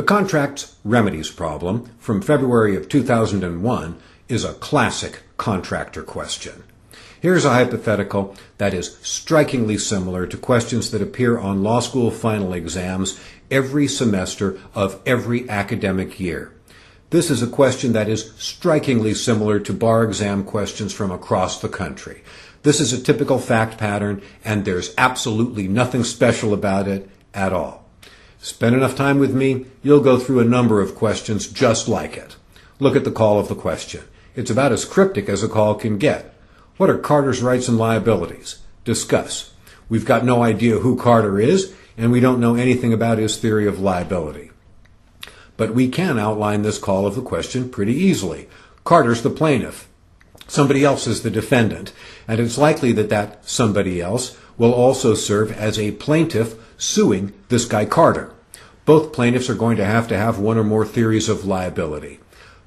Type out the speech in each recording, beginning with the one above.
The Contracts-Remedies problem from February of 2001 is a classic contractor question. Here's a hypothetical that is strikingly similar to questions that appear on law school final exams every semester of every academic year. This is a question that is strikingly similar to bar exam questions from across the country. This is a typical fact pattern, and there's absolutely nothing special about it at all. Spend enough time with me, you'll go through a number of questions just like it. Look at the call of the question. It's about as cryptic as a call can get. What are Carter's rights and liabilities? Discuss. We've got no idea who Carter is, and we don't know anything about his theory of liability. But we can outline this call of the question pretty easily. Carter's the plaintiff. Somebody else is the defendant, and it's likely that that somebody else will also serve as a plaintiff suing this guy Carter. Both plaintiffs are going to have one or more theories of liability.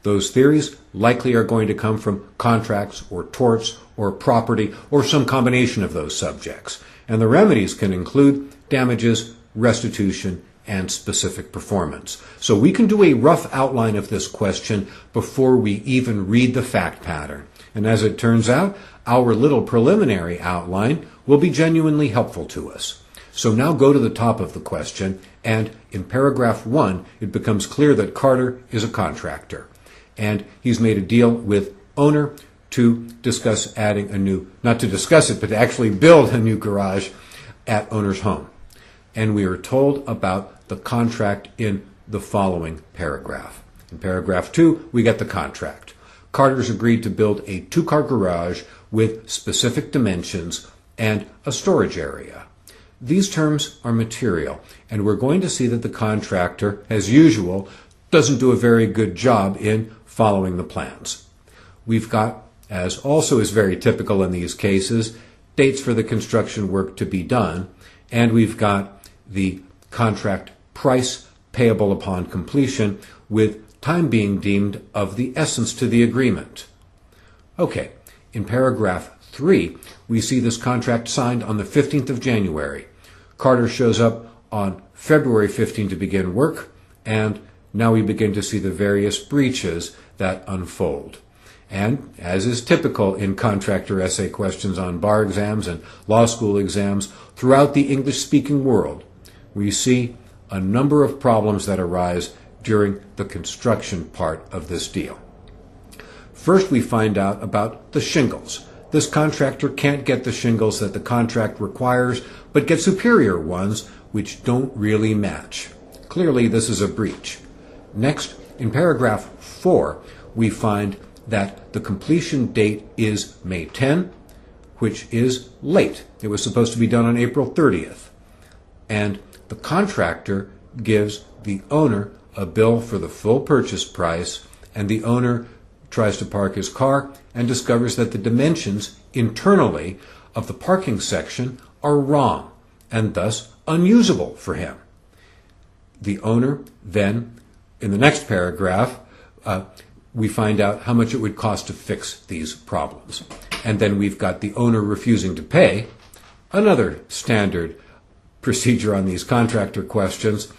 Those theories likely are going to come from contracts or torts or property or some combination of those subjects. And the remedies can include damages, restitution, and specific performance. So we can do a rough outline of this question before we even read the fact pattern. And as it turns out, our little preliminary outline will be genuinely helpful to us. So now go to the top of the question, and in paragraph 1, it becomes clear that Carter is a contractor. And he's made a deal with owner to discuss adding a new, not to discuss it, but to actually build a new garage at owner's home. And we are told about the contract in the following paragraph. In paragraph 2, we get the contract. Carter's agreed to build a 2-car garage with specific dimensions and a storage area. These terms are material, and we're going to see that the contractor, as usual, doesn't do a very good job in following the plans. We've got, as also is very typical in these cases, dates for the construction work to be done, and we've got the contract price payable upon completion with time being deemed of the essence to the agreement. Okay, in paragraph 3, we see this contract signed on the 15th of January. Carter shows up on February 15 to begin work, and now we begin to see the various breaches that unfold. And, as is typical in contractor essay questions on bar exams and law school exams throughout the English-speaking world, we see a number of problems that arise during the construction part of this deal. First, we find out about the shingles. This contractor can't get the shingles that the contract requires, but get superior ones which don't really match. Clearly, this is a breach. Next, in paragraph 4, we find that the completion date is May 10, which is late. It was supposed to be done on April 30th. And the contractor gives the owner a bill for the full purchase price, and the owner tries to park his car and discovers that the dimensions internally of the parking section are wrong and thus unusable for him. The owner then, in the next paragraph, we find out how much it would cost to fix these problems. And then we've got the owner refusing to pay, another standard procedure on these contractor questions,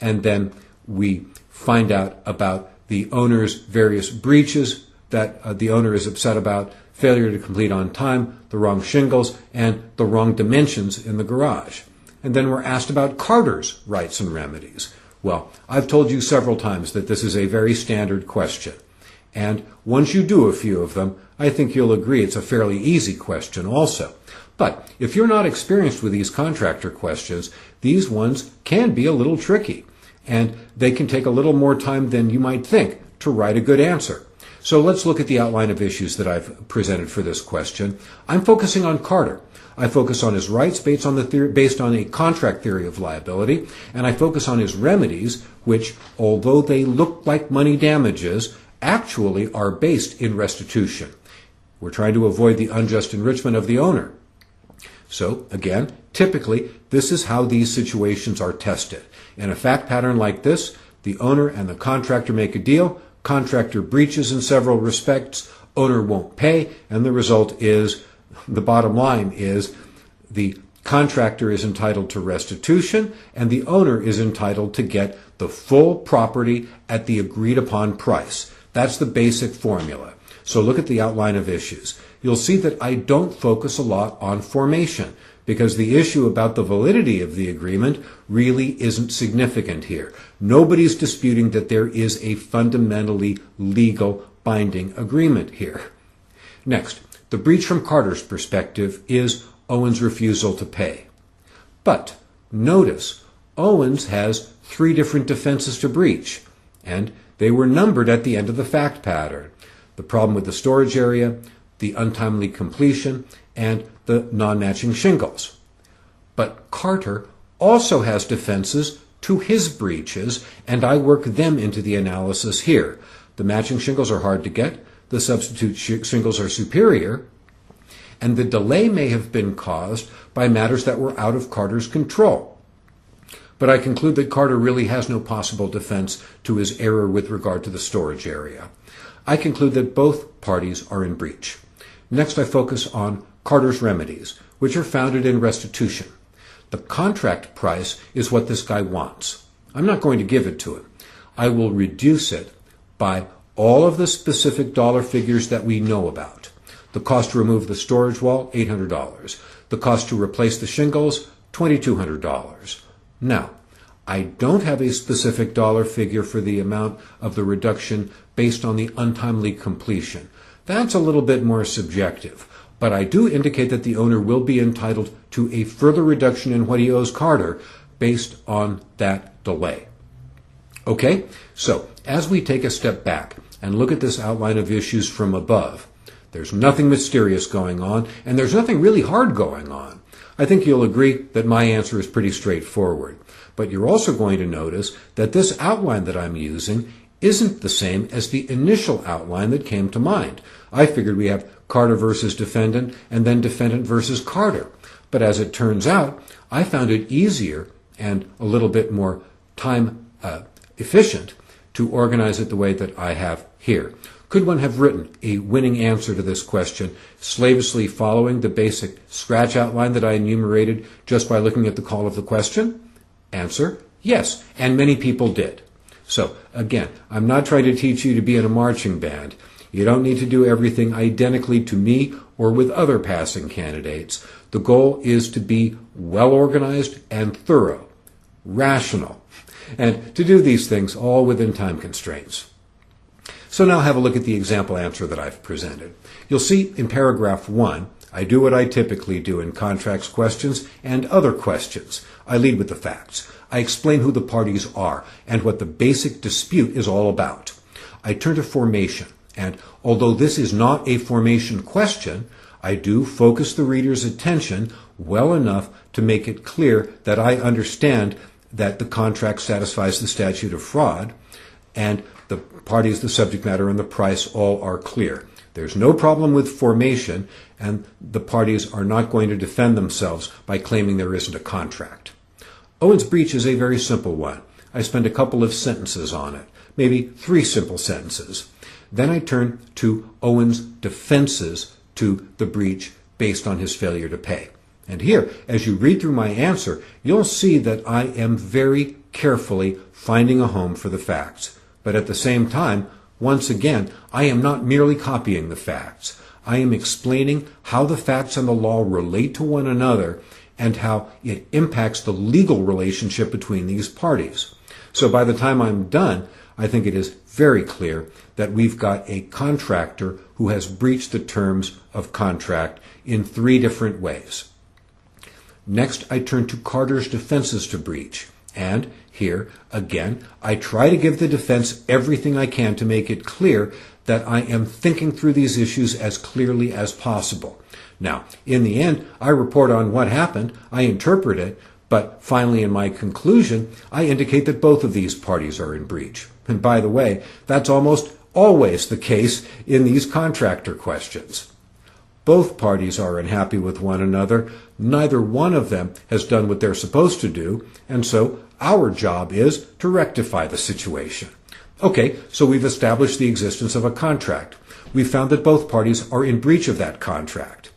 and then we find out about the owner's various breaches that the owner is upset about, failure to complete on time, the wrong shingles, and the wrong dimensions in the garage. And then we're asked about Carter's rights and remedies. Well, I've told you several times that this is a very standard question. And once you do a few of them, I think you'll agree it's a fairly easy question also. But if you're not experienced with these contractor questions, these ones can be a little tricky, and they can take a little more time than you might think to write a good answer. So let's look at the outline of issues that I've presented for this question. I'm focusing on Carter. I focus on his rights based on a contract theory of liability, and I focus on his remedies, which, although they look like money damages, actually are based in restitution. We're trying to avoid the unjust enrichment of the owner. So, again, typically, this is how these situations are tested. In a fact pattern like this, the owner and the contractor make a deal, contractor breaches in several respects, owner won't pay, and the result is, the bottom line is, the Contractor is entitled to restitution, and the owner is entitled to get the full property at the agreed upon price. That's the basic formula. So look at the outline of issues. You'll see that I don't focus a lot on formation, because the issue about the validity of the agreement really isn't significant here. Nobody's disputing that there is a fundamentally legal binding agreement here. Next, the breach from Carter's perspective is Owens' refusal to pay. But notice, Owens has 3 different defenses to breach, and they were numbered at the end of the fact pattern. The problem with the storage area, the untimely completion, and the non-matching shingles. But Carter also has defenses to his breaches, and I work them into the analysis here. The matching shingles are hard to get, the substitute shingles are superior, and the delay may have been caused by matters that were out of Carter's control. But I conclude that Carter really has no possible defense to his error with regard to the storage area. I conclude that both parties are in breach. Next, I focus on Carter's remedies, which are founded in restitution. The contract price is what this guy wants. I'm not going to give it to him. I will reduce it by all of the specific dollar figures that we know about. The cost to remove the storage wall, $800. The cost to replace the shingles, $2,200. Now, I don't have a specific dollar figure for the amount of the reduction based on the untimely completion. That's a little bit more subjective, but I do indicate that the owner will be entitled to a further reduction in what he owes Carter based on that delay. Okay, so as we take a step back and look at this outline of issues from above, there's nothing mysterious going on, and there's nothing really hard going on. I think you'll agree that my answer is pretty straightforward. But you're also going to notice that this outline that I'm using isn't the same as the initial outline that came to mind. I figured we have Carter versus defendant and then defendant versus Carter. But as it turns out, I found it easier and a little bit more time efficient to organize it the way that I have here. Could one have written a winning answer to this question slavishly following the basic scratch outline that I enumerated just by looking at the call of the question? Answer, yes, and many people did. So, again, I'm not trying to teach you to be in a marching band. You don't need to do everything identically to me or with other passing candidates. The goal is to be well organized and thorough, rational, and to do these things all within time constraints. So now have a look at the example answer that I've presented. You'll see in paragraph 1, I do what I typically do in contracts questions and other questions. I lead with the facts. I explain who the parties are and what the basic dispute is all about. I turn to formation, and although this is not a formation question, I do focus the reader's attention well enough to make it clear that I understand that the contract satisfies the statute of fraud, and the parties, the subject matter, and the price all are clear. There's no problem with formation, and the parties are not going to defend themselves by claiming there isn't a contract. Owens' breach is a very simple one. I spend a couple of sentences on it, maybe 3 simple sentences. Then I turn to Owens' defenses to the breach based on his failure to pay. And here, as you read through my answer, you'll see that I am very carefully finding a home for the facts. But at the same time, once again, I am not merely copying the facts. I am explaining how the facts and the law relate to one another and how it impacts the legal relationship between these parties. So by the time I'm done, I think it is very clear that we've got a contractor who has breached the terms of contract in 3 different ways. Next, I turn to Carter's defenses to breach. And here, again, I try to give the defense everything I can to make it clear that I am thinking through these issues as clearly as possible. Now, in the end, I report on what happened, I interpret it, but finally in my conclusion, I indicate that both of these parties are in breach. And by the way, that's almost always the case in these contractor questions. Both parties are unhappy with one another. Neither one of them has done what they're supposed to do, and so our job is to rectify the situation. Okay, so we've established the existence of a contract. We've found that both parties are in breach of that contract.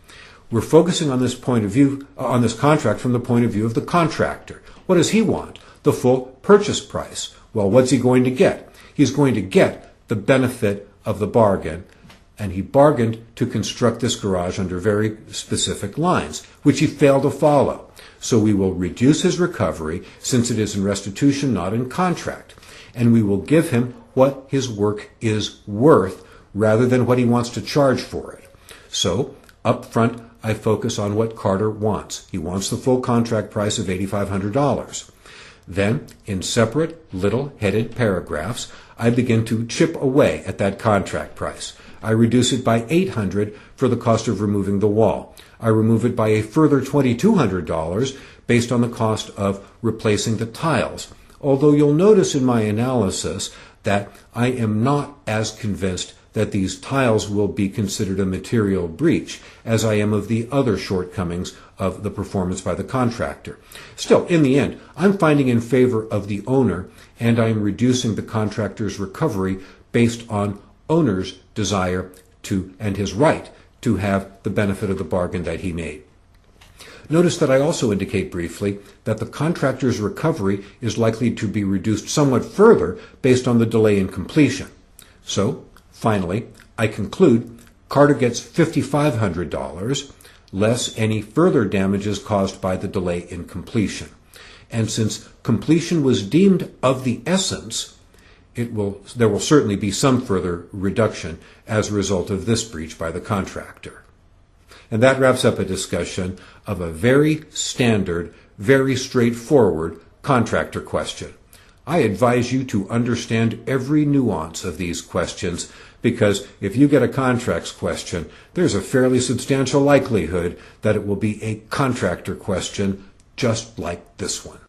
We're focusing on this point of view, on this contract from the point of view of the contractor. What does he want? The full purchase price. Well, what's he going to get? He's going to get the benefit of the bargain, and he bargained to construct this garage under very specific lines, which he failed to follow. So we will reduce his recovery, since it is in restitution, not in contract, and we will give him what his work is worth rather than what he wants to charge for it. So, up front, I focus on what Carter wants. He wants the full contract price of $8,500. Then, in separate little headed paragraphs, I begin to chip away at that contract price. I reduce it by $800 for the cost of removing the wall. I remove it by a further $2,200 based on the cost of replacing the tiles. Although you'll notice in my analysis that I am not as convinced that these tiles will be considered a material breach as I am of the other shortcomings of the performance by the contractor. Still, in the end, I'm finding in favor of the owner, and I'm reducing the contractor's recovery based on owner's desire to, and his right to have the benefit of the bargain that he made. Notice that I also indicate briefly that the contractor's recovery is likely to be reduced somewhat further based on the delay in completion. So, finally, I conclude Carter gets $5,500 less any further damages caused by the delay in completion. And since completion was deemed of the essence, there will certainly be some further reduction as a result of this breach by the contractor. And that wraps up a discussion of a very standard, very straightforward contractor question. I advise you to understand every nuance of these questions, because if you get a contracts question, there's a fairly substantial likelihood that it will be a contractor question just like this one.